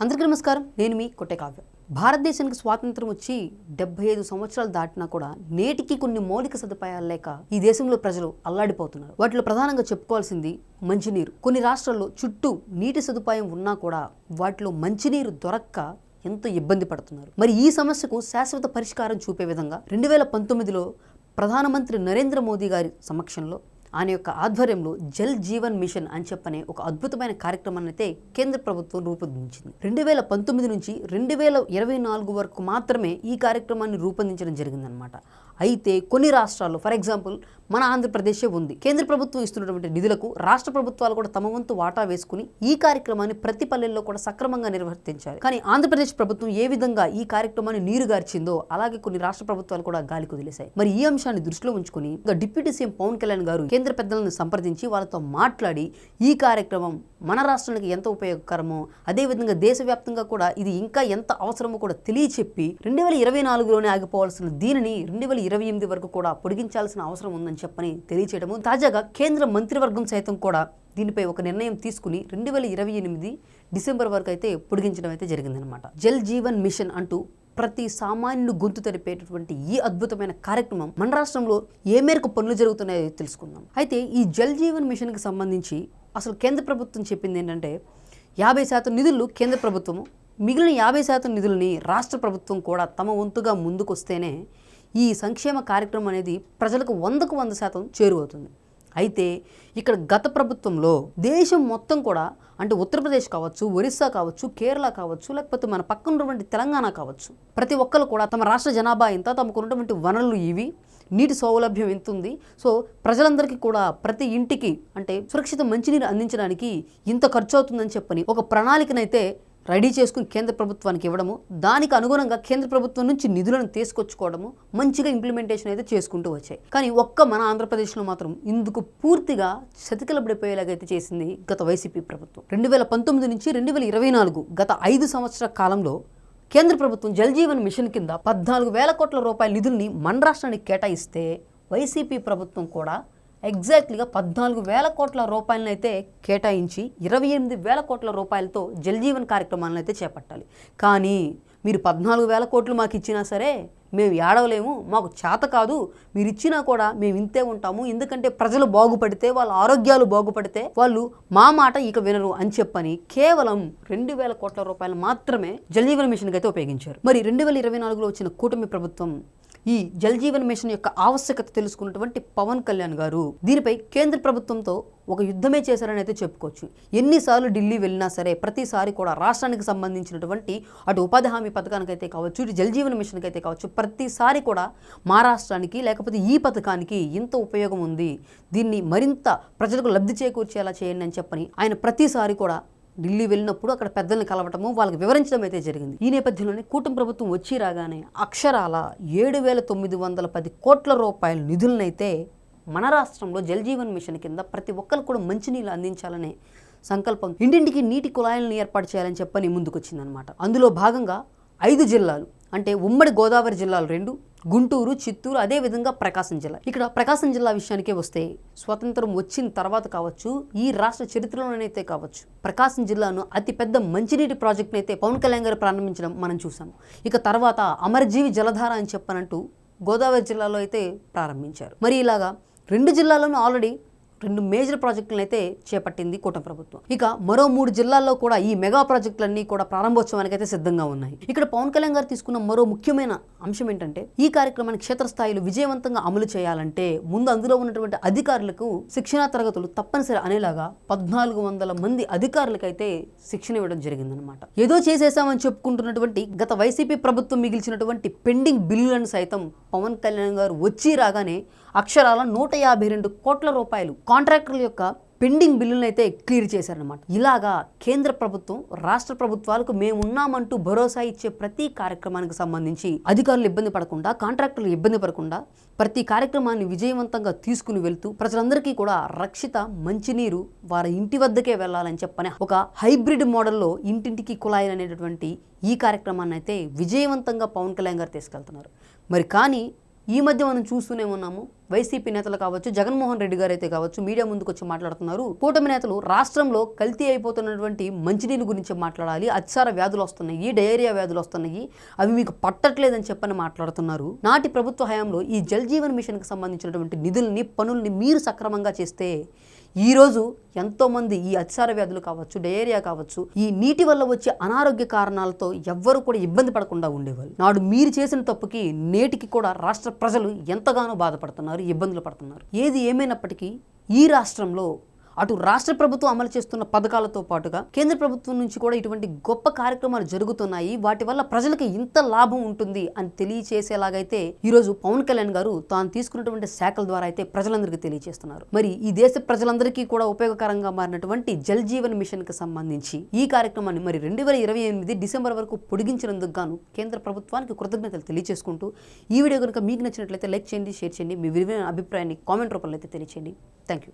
అందరికీ నమస్కారం. నేను మీ కొట్టే కావ్య. భారతదేశానికి స్వాతంత్రం వచ్చి 75 సంవత్సరాలు దాటినా కూడా నేటికి కొన్ని మౌలిక సదుపాయాలు లేక ఈ దేశంలో ప్రజలు అల్లాడిపోతున్నారు. వాటిలో ప్రధానంగా చెప్పుకోవాల్సింది మంచినీరు. కొన్ని రాష్ట్రాల్లో చుట్టూ నీటి సదుపాయం ఉన్నా కూడా వాటిలో మంచినీరు దొరక్క ఎంతో ఇబ్బంది పడుతున్నారు. మరి ఈ సమస్యకు శాశ్వత పరిష్కారం చూపే విధంగా 2019లో ప్రధానమంత్రి నరేంద్ర మోదీ గారి సమక్షంలో ఆయన యొక్క ఆధ్వర్యంలో జల్ జీవన్ మిషన్ అని చెప్పనే ఒక అద్భుతమైన కార్యక్రమాన్ని అయితే కేంద్ర ప్రభుత్వం రూపొందించింది. 2019 నుంచి 2024 వరకు మాత్రమే ఈ కార్యక్రమాన్ని రూపొందించడం జరిగిందనమాట. అయితే కొన్ని రాష్ట్రాల్లో, ఫర్ ఎగ్జాంపుల్ మన ఆంధ్రప్రదేశే ఉంది, కేంద్ర ప్రభుత్వం ఇస్తున్నటువంటి నిధులకు రాష్ట్ర ప్రభుత్వాలు కూడా తమ వంతు వాటా వేసుకుని ఈ కార్యక్రమాన్ని ప్రతి పల్లెల్లో కూడా సక్రమంగా నిర్వర్తించాలి. కానీ ఆంధ్రప్రదేశ్ ప్రభుత్వం ఏ విధంగా ఈ కార్యక్రమాన్ని నీరుగార్చిందో అలాగే కొన్ని రాష్ట్ర ప్రభుత్వాలు కూడా గాలికి వదిలేశాయి. మరి ఈ అంశాన్ని దృష్టిలో ఉంచుకుని డిప్యూటీ సీఎం పవన్ కళ్యాణ్ గారు కేంద్ర పెద్దలను సంప్రదించి వాళ్ళతో మాట్లాడి ఈ కార్యక్రమం మన రాష్ట్రానికి ఎంత ఉపయోగకరమో, అదేవిధంగా దేశవ్యాప్తంగా కూడా ఇది ఇంకా ఎంత అవసరమో కూడా తెలియచెప్పి 2024లోనే ఆగిపోవాల్సిన దీనిని 2028 వరకు కూడా పొడిగించాల్సిన అవసరం ఉందని చెప్పని తెలియచేయడము. తాజాగా కేంద్ర మంత్రివర్గం సైతం కూడా దీనిపై ఒక నిర్ణయం తీసుకుని 2028 డిసెంబర్ వరకు అయితే పొడిగించడం అయితే జరిగిందనమాట. జల్ జీవన్ మిషన్ అంటూ ప్రతి సామాన్యుడు గొంతు తెలిపేటటువంటి ఈ అద్భుతమైన కార్యక్రమం మన రాష్ట్రంలో ఏ మేరకు పనులు జరుగుతున్నాయో తెలుసుకుందాం. అయితే ఈ జల్ జీవన్ మిషన్కి సంబంధించి అసలు కేంద్ర ప్రభుత్వం చెప్పింది ఏంటంటే 50% నిధులు కేంద్ర ప్రభుత్వము, మిగిలిన 50% నిధులని రాష్ట్ర ప్రభుత్వం కూడా తమ వంతుగా ముందుకొస్తేనే ఈ సంక్షేమ కార్యక్రమం అనేది ప్రజలకు 100కు 100% చేరువవుతుంది. అయితే ఇక్కడ గత ప్రభుత్వంలో దేశం మొత్తం కూడా, అంటే ఉత్తరప్రదేశ్ కావచ్చు, ఒరిస్సా కావచ్చు, కేరళ కావచ్చు, లేకపోతే మన పక్కన ఉన్నటువంటి తెలంగాణ కావచ్చు, ప్రతి ఒక్కరు కూడా తమ రాష్ట్ర జనాభా ఎంత, తమకు ఉన్నటువంటి వనరులు ఇవి, నీటి సౌలభ్యం ఎంత ఉంది, సో ప్రజలందరికీ కూడా ప్రతి ఇంటికి అంటే సురక్షిత మంచినీరు అందించడానికి ఇంత ఖర్చు అవుతుందని చెప్పని ఒక ప్రణాళికనైతే రెడీ చేసుకుని కేంద్ర ప్రభుత్వానికి ఇవ్వడము, దానికి అనుగుణంగా కేంద్ర ప్రభుత్వం నుంచి నిధులను తీసుకొచ్చుకోవడము, మంచిగా ఇంప్లిమెంటేషన్ అయితే చేసుకుంటూ వచ్చాయి. కానీ మన ఆంధ్రప్రదేశ్లో మాత్రం ఇందుకు పూర్తిగా చతికిలబడిపోయేలాగైతే చేసింది గత వైసీపీ ప్రభుత్వం. 2019 నుంచి 2024 గత 5 సంవత్సరాల కాలంలో కేంద్ర ప్రభుత్వం జల్ జీవన్ మిషన్ కింద 14,000 కోట్ల రూపాయల నిధుల్ని మన రాష్ట్రానికి కేటాయిస్తే వైసీపీ ప్రభుత్వం కూడా ఎగ్జాక్ట్లీగా 14,000 కోట్ల రూపాయలను అయితే కేటాయించి 28,000 కోట్ల రూపాయలతో జల్ జీవన్ కార్యక్రమాలను అయితే చేపట్టాలి. కానీ మీరు 14,000 కోట్లు మాకు ఇచ్చినా సరే మేము ఏడవలేము, మాకు చేత కాదు, మీరు ఇచ్చినా కూడా మేము ఇంతే ఉంటాము, ఎందుకంటే ప్రజలు బాగుపడితే, వాళ్ళ ఆరోగ్యాలు బాగుపడితే వాళ్ళు మా మాట ఇక వినరు అని చెప్పని కేవలం 2,000 కోట్ల రూపాయలు మాత్రమే జల్ జీవన్ మిషన్కి అయితే ఉపయోగించారు. మరి 2024లో వచ్చిన కూటమి ప్రభుత్వం ఈ జల్ జీవన్ మిషన్ యొక్క ఆవశ్యకత తెలుసుకున్నటువంటి పవన్ కళ్యాణ్ గారు దీనిపై కేంద్ర ప్రభుత్వంతో ఒక యుద్ధమే చేశారని అయితే చెప్పుకోవచ్చు. ఎన్నిసార్లు ఢిల్లీ వెళ్ళినా సరే ప్రతిసారి కూడా రాష్ట్రానికి సంబంధించినటువంటి అటు ఉపాధి హామీ పథకానికైతే కావచ్చు, ఇటు జల్ జీవన్ మిషన్కి అయితే కావచ్చు, ప్రతిసారి కూడా మా రాష్ట్రానికి లేకపోతే ఈ పథకానికి ఇంత ఉపయోగం ఉంది, దీన్ని మరింత ప్రజలకు లబ్ధి చేకూర్చేలా చేయండి అని చెప్పని ఆయన ప్రతిసారి కూడా ఢిల్లీ వెళ్ళినప్పుడు అక్కడ పెద్దల్ని కలవటము, వాళ్ళకి వివరించడం అయితే జరిగింది. ఈ నేపథ్యంలోనే కూటమి ప్రభుత్వం వచ్చి రాగానే అక్షరాల 7,910 కోట్ల రూపాయల నిధులనైతే మన రాష్ట్రంలో జల్ జీవన్ మిషన్ కింద ప్రతి ఒక్కరు కూడా మంచినీళ్ళు అందించాలనే సంకల్పం, ఇంటింటికి నీటి కుళాయిలను ఏర్పాటు చేయాలని చెప్పని ముందుకొచ్చిందనమాట. అందులో భాగంగా 5 జిల్లాలు అంటే ఉమ్మడి గోదావరి జిల్లాలు 2, గుంటూరు, చిత్తూరు, అదేవిధంగా ప్రకాశం జిల్లా. ఇక్కడ ప్రకాశం జిల్లా విషయానికే వస్తే స్వతంత్రం వచ్చిన తర్వాత కావచ్చు, ఈ రాష్ట్ర చరిత్రలోనైతే కావచ్చు, ప్రకాశం జిల్లాను అతిపెద్ద మంచినీటి ప్రాజెక్ట్ని అయితే పవన్ కళ్యాణ్ గారు ప్రారంభించడం మనం చూసాము. ఇక తర్వాత అమరజీవి జలధార అని చెప్పనంటూ గోదావరి జిల్లాలో అయితే ప్రారంభించారు. మరి ఇలాగా 2 జిల్లాల్లోనూ ఆల్రెడీ 2 మేజర్ ప్రాజెక్టులను అయితే చేపట్టింది కూటమి ప్రభుత్వం. ఇక మరో 3 జిల్లాల్లో కూడా ఈ మెగా ప్రాజెక్టులన్నీ కూడా ప్రారంభోత్సవానికి అయితే సిద్ధంగా ఉన్నాయి. ఇక్కడ పవన్ కళ్యాణ్ గారు తీసుకున్న మరో ముఖ్యమైన అంశం ఏంటంటే ఈ కార్యక్రమాన్ని క్షేత్రస్థాయిలో విజయవంతంగా అమలు చేయాలంటే ముందు అందులో ఉన్నటువంటి అధికారులకు శిక్షణా తరగతులు తప్పనిసరి అనేలాగా 1,400 మంది అధికారులకైతే శిక్షణ ఇవ్వడం జరిగిందనమాట. ఏదో చేసేసామని చెప్పుకుంటున్నటువంటి గత వైసీపీ ప్రభుత్వం మిగిల్చినటువంటి పెండింగ్ బిల్లులను సైతం పవన్ కళ్యాణ్ గారు వచ్చి రాగానే అక్షరాల 152 కోట్ల రూపాయలు కాంట్రాక్టర్ల యొక్క పెండింగ్ బిల్లులను అయితే క్లియర్ చేశారనమాట. ఇలాగా కేంద్ర ప్రభుత్వం రాష్ట్ర ప్రభుత్వాలకు మేమున్నామంటూ భరోసా ఇచ్చే ప్రతి కార్యక్రమానికి సంబంధించి అధికారులు ఇబ్బంది పడకుండా, కాంట్రాక్టర్లు ఇబ్బంది పడకుండా ప్రతి కార్యక్రమాన్ని విజయవంతంగా తీసుకుని వెళ్తూ ప్రజలందరికీ కూడా రక్షిత మంచినీరు వారి ఇంటి వద్దకే వెళ్ళాలని చెప్పని ఒక హైబ్రిడ్ మోడల్లో ఇంటింటికి కుళాయిలు అనేటటువంటి ఈ కార్యక్రమాన్ని అయితే విజయవంతంగా పవన్ కళ్యాణ్ గారు తీసుకెళ్తున్నారు. మరి కానీ ఈ మధ్య మనం చూస్తూనే ఉన్నాము. వైసీపీ నేతలు కావచ్చు, జగన్మోహన్ రెడ్డి గారు అయితే కావచ్చు, మీడియా ముందుకు వచ్చి మాట్లాడుతున్నారు. కూటమి నేతలు రాష్ట్రంలో కల్తీ అయిపోతున్నటువంటి మంచినీళ్ళు గురించి మాట్లాడాలి, అతిసార వ్యాధులు వస్తున్నాయి, డయేరియా వ్యాధులు వస్తున్నాయి, అవి మీకు పట్టట్లేదని చెప్పని మాట్లాడుతున్నారు. నాటి ప్రభుత్వ హయాంలో ఈ జల్ జీవన్ మిషన్కి సంబంధించినటువంటి నిధుల్ని, పనుల్ని మీరు సక్రమంగా చేస్తే ఈరోజు ఎంతోమంది ఈ అతిసార వ్యాధులు కావచ్చు, డయేరియా కావచ్చు, ఈ నీటి వల్ల వచ్చే అనారోగ్య కారణాలతో ఎవ్వరూ కూడా ఇబ్బంది పడకుండా ఉండేవాళ్ళు. నాడు మీరు చేసిన తప్పుకి నేటికి కూడా రాష్ట్ర ప్రజలు ఎంతగానో బాధపడుతున్నారు, ఇబ్బందులు పడుతున్నారు. ఏది ఏమైనప్పటికీ ఈ రాష్ట్రంలో అటు రాష్ట్ర ప్రభుత్వం అమలు చేస్తున్న పథకాలతో పాటుగా కేంద్ర ప్రభుత్వం నుంచి కూడా ఇటువంటి గొప్ప కార్యక్రమాలు జరుగుతున్నాయి. వాటి వల్ల ప్రజలకు ఇంత లాభం ఉంటుంది అని తెలియచేసేలాగైతే ఈరోజు పవన్ కళ్యాణ్ గారు తాను తీసుకున్నటువంటి శాఖల ద్వారా అయితే ప్రజలందరికీ తెలియజేస్తున్నారు. మరి ఈ దేశ ప్రజలందరికీ కూడా ఉపయోగకరంగా మారినటువంటి జల్ జీవన్ మిషన్ కి సంబంధించి ఈ కార్యక్రమాన్ని మరి 2028 డిసెంబర్ వరకు పొడిగించినందుకు గాను కేంద్ర ప్రభుత్వానికి కృతజ్ఞతలు తెలియజేసుకుంటూ ఈ వీడియో కనుక మీకు నచ్చినట్లయితే లైక్ చేయండి, షేర్ చేయండి, మీ విలువైన అభిప్రాయాన్ని కామెంట్ రూపంలో అయితే తెలియచేయండి. Thank you.